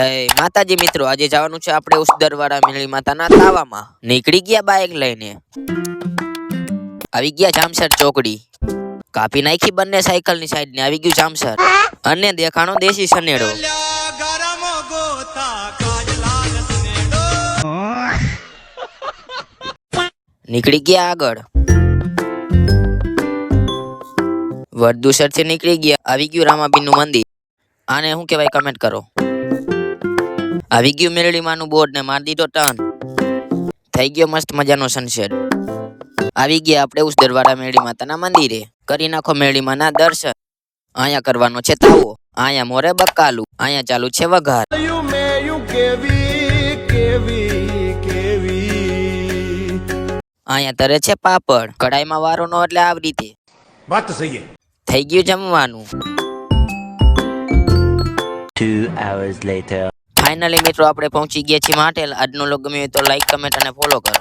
જય માતાજી મિત્રો, આજે જવાનું છે આપણે ઉસદરવાળા મેળી માતાના તાવામાં. નીકળી ગયા બાઇક લઈને, આવી ગયા જામસર ચોકડી, કાપી નાખી બંને સાયકલ ની સાઈડ ને, આવી ગયું જામસર અને દેખાણો દેશી સનેડો. નીકળી ગયા આગળ, વડદુસર થી નીકળી ગયા, આવી ગયું રામાબીન નું મંદિર. આને શું કહેવાય કમેન્ટ કરો. આવી ગયું મેરડીમાંનું બોર્ડ ને મારી દીધો ટર્ન. થઈ ગયો મસ્ત મજાનો સનસેટ. આવી ગયા આપણે ઉસદરવાળા મેરડી માતાના મંદિરે. કરી નાખો મેરડીમાંના દર્શન. અહીંયા કરવાનો છે તાવો, અહીંયા મોરે બકાલું, અહીંયા ચાલુ છે વઘાર. અહીંયા તરે છે પાપડ, કઢાઈમાં વારો નો એટલે આવી રીતે. વાત તો સહી. થઈ ગયું જમવાનું. 2 hours later. ફાઇનલી મિત્રો આપણે પહોંચી ગયા છીએ માટેલ. આજનો લોગ ગમ્યો હોય તો લાઈક, કમેન્ટ અને ફોલો કરો.